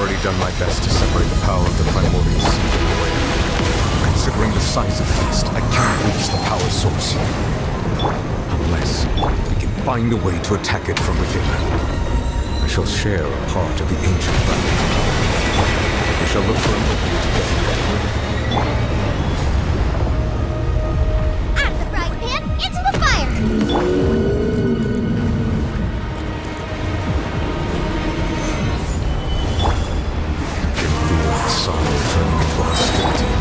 already done my best to separate the power of the primordial sea from the wave. Considering the size of the beast, I can't reach the power source. Unless we can find a way to attack it from within. I shall share a part of the ancient planet. We shall look for an opening together. Out of the frying pan, into the fire! I can feel the sorrow turning into hostility.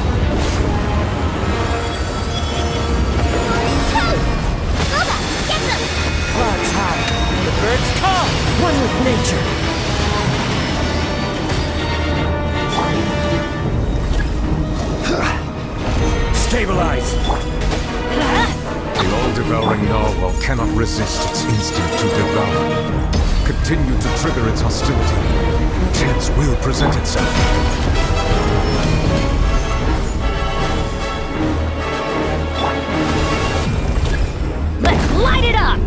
Clouds high, the birds call, one with nature. Stabilize! The all-devouring narwhal cannot resist its instinct to devour. Continue to trigger its hostility. A chance will present itself. Let's light it up!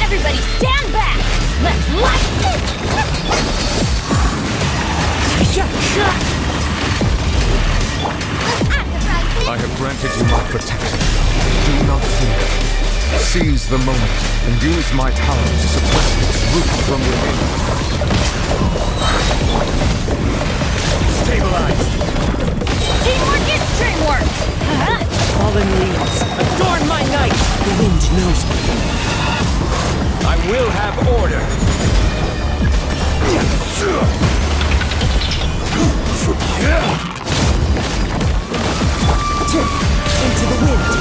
Everybody stand back! Let's light it! I have granted you my protection. Do not fear. Seize the moment and use my power to suppress its root from within. Stabilize! Teamwork is dreamwork! Fallen leaves, adorn my night! The wind knows me. I will have order. Into the wind.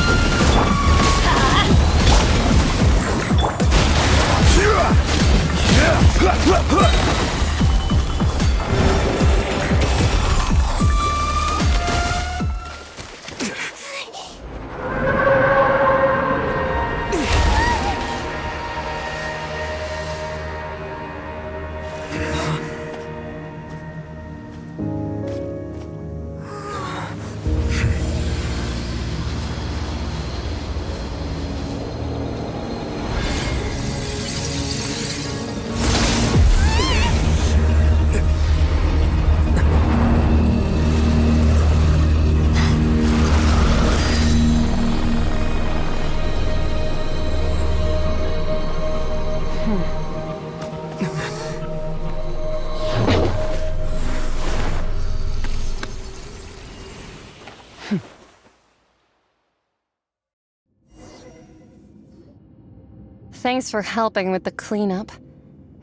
Thanks for helping with the cleanup.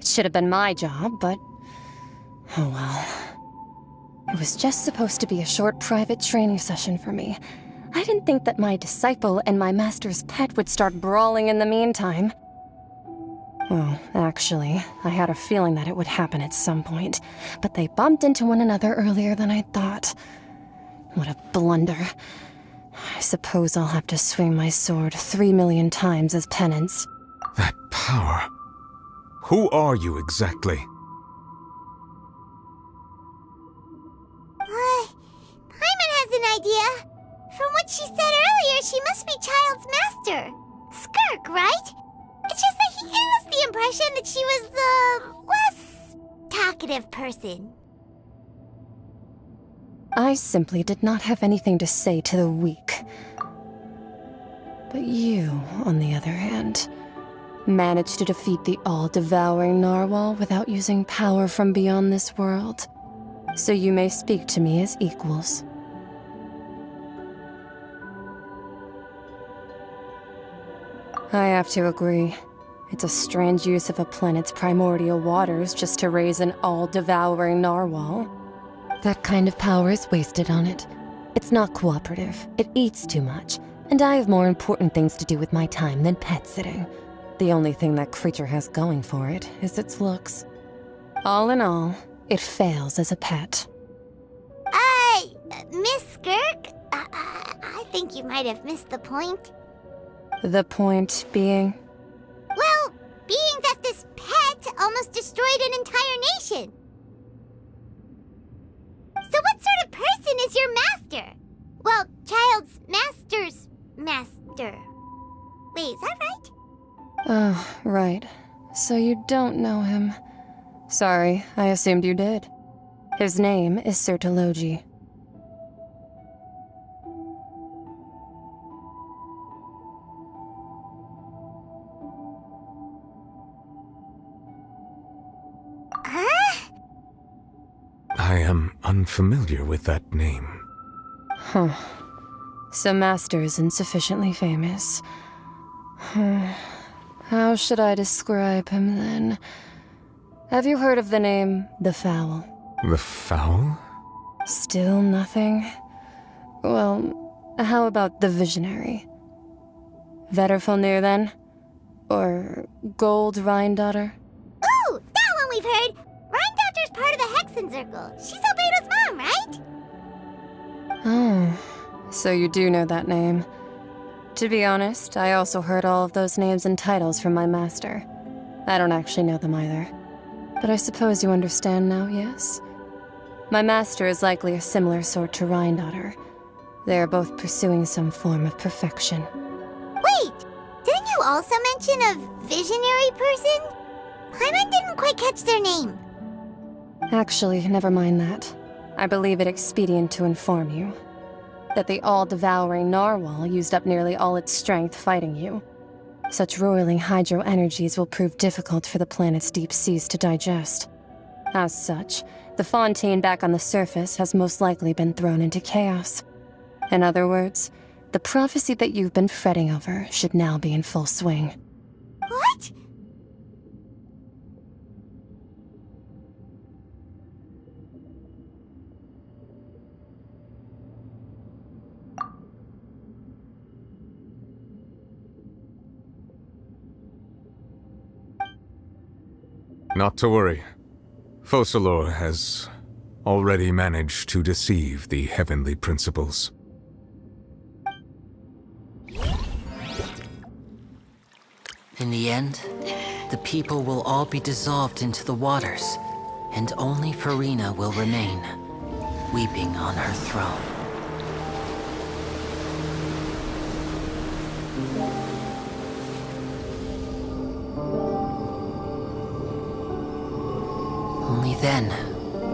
It should have been my job, but... oh well. It was just supposed to be a short private training session for me. I didn't think that my disciple and my master's pet would start brawling in the meantime. Well, actually, I had a feeling that it would happen at some point, but they bumped into one another earlier than I thought. What a blunder. I suppose I'll have to swing my sword 3 million times as penance. That power. Who are you exactly? Paimon has an idea. From what she said earlier, she must be Child's master. Skirk, right? It's just that he gave us the impression that she was the less talkative person. I simply did not have anything to say to the weak. But you, on the other hand, managed to defeat the all-devouring narwhal without using power from beyond this world. So you may speak to me as equals. I have to agree. It's a strange use of a planet's primordial waters just to raise an all-devouring narwhal. That kind of power is wasted on it. It's not cooperative, it eats too much, and I have more important things to do with my time than pet sitting. The only thing that creature has going for it is its looks. All in all, it fails as a pet. Miss Skirk? think you might have missed the point. The point being? Well, being that this pet almost destroyed an entire nation. So what sort of person is your master? Well, child's master's master. Wait, is that right? Oh, right. So you don't know him. Sorry, I assumed you did. His name is Sir Taloji. Huh? I am unfamiliar with that name. Huh. So Master isn't sufficiently famous. How should I describe him then? Have you heard of the name The Fowl? The Fowl? Still nothing? Well, how about the Visionary? Vetterfulnir then? Or Gold Rhindaughter? Ooh, that one we've heard! Rhindaughter's part of the Hexen Circle. She's Albedo's mom, right? Oh, so you do know that name. To be honest, I also heard all of those names and titles from my master. I don't actually know them either. But I suppose you understand now, yes? My master is likely a similar sort to Rhindaughter. They are both pursuing some form of perfection. Wait! Didn't you also mention a visionary person? Paimon didn't quite catch their name. Actually, never mind that. I believe it expedient to inform you that the all-devouring narwhal used up nearly all its strength fighting you. Such roiling hydro energies will prove difficult for the planet's deep seas to digest. As such, the fontaine back on the surface has most likely been thrown into chaos. In other words, the prophecy that you've been fretting over should now be in full swing. What? Not to worry. Focalor has already managed to deceive the heavenly principles. In the end, the people will all be dissolved into the waters, and only Farina will remain, weeping on her throne. Only then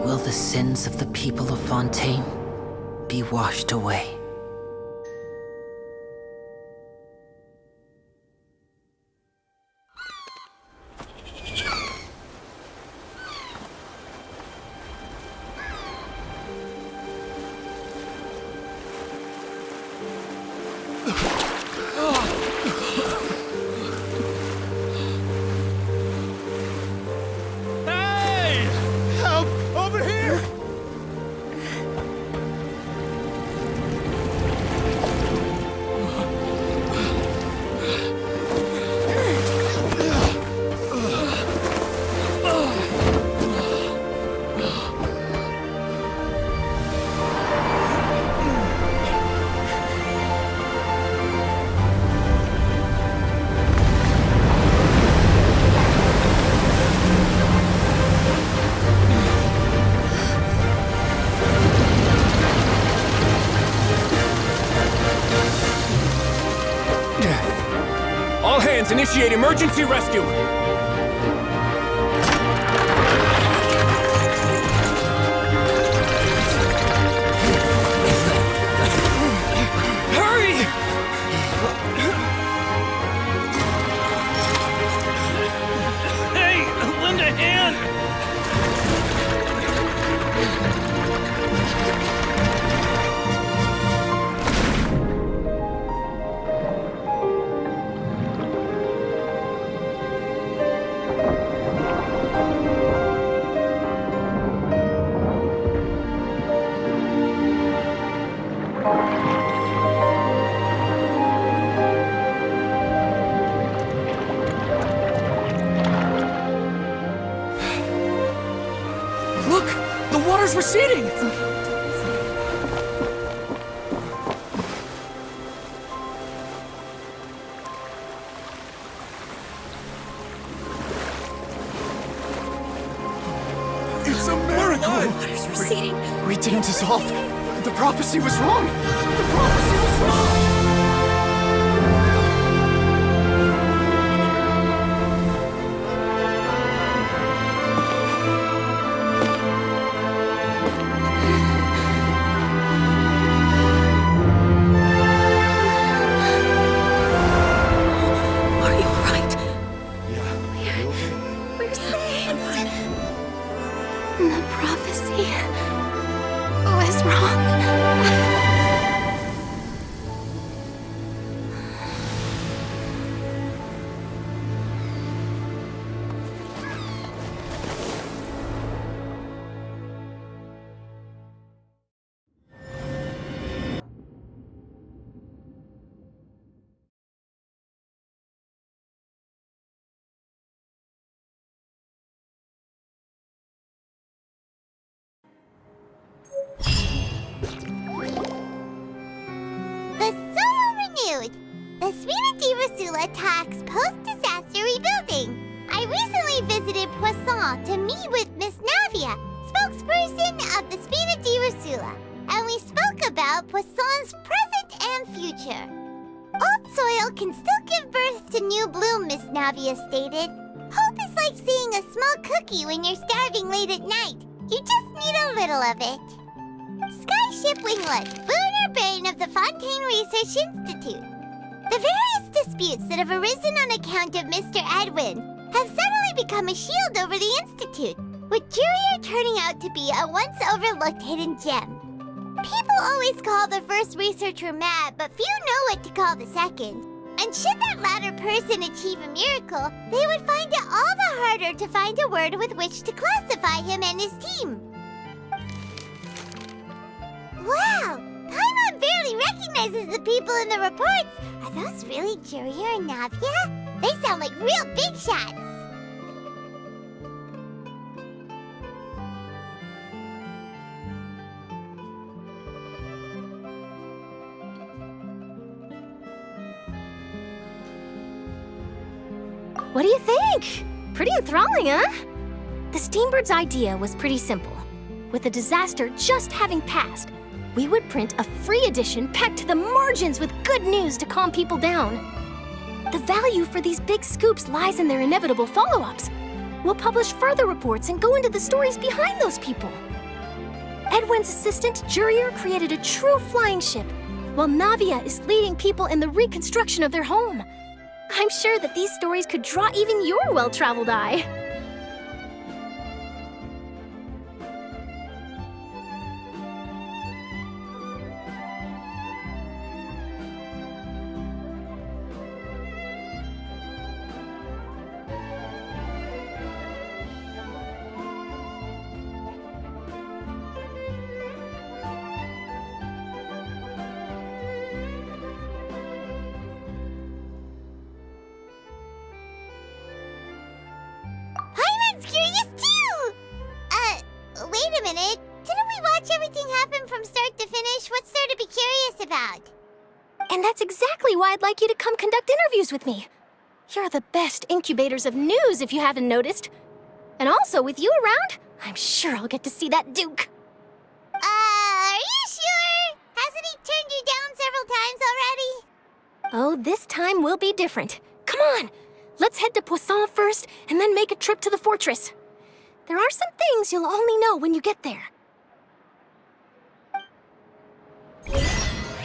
will the sins of the people of Fontaine be washed away. All hands, initiate emergency rescue! Hurry! Hey, lend a hand! Look! The water's receding! blood! Water's receding. We didn't dissolve. The prophecy was wrong. The prophecy was wrong. Are you alright? Yeah. We're saved. The prophecy was wrong. The soil renewed. The Spina di Rosula attacks post-disaster rebuilding. I recently visited Poisson to meet with Miss Navia, spokesperson of the Spina di Rosula, and we spoke about Poisson's present and future. Old soil can still give birth to new bloom, Miss Navia stated. Hope is like seeing a small cookie when you're starving late at night. You just need a little of it. Skyship Winglet, lunar brain of the Fontaine Research Institute. The various disputes that have arisen on account of Mr. Edwin have suddenly become a shield over the Institute, with Jurier turning out to be a once overlooked hidden gem. People always call the first researcher mad, but few know what to call the second. And should that latter person achieve a miracle, they would find it all the harder to find a word with which to classify him and his team. Wow! Paimon barely recognizes the people in the reports. Are those really Jurier and Navia? They sound like real big shots. What do you think? Pretty enthralling, huh? The Steambird's idea was pretty simple. With the disaster just having passed, we would print a free edition packed to the margins with good news to calm people down. The value for these big scoops lies in their inevitable follow-ups. We'll publish further reports and go into the stories behind those people. Edwin's assistant, Jurier, created a true flying ship, while Navia is leading people in the reconstruction of their home. I'm sure that these stories could draw even your well-traveled eye. Paimon's curious too! Wait a minute. Didn't we watch everything happen from start to finish? What's there to be curious about? And that's exactly why I'd like you to come conduct interviews with me. You're the best incubators of news, if you haven't noticed. And also, with you around, I'm sure I'll get to see that Duke. Are you sure? Hasn't he turned you down several times already? Oh, this time will be different. Come on, let's head to Poisson first, and then make a trip to the fortress. There are some things you'll only know when you get there.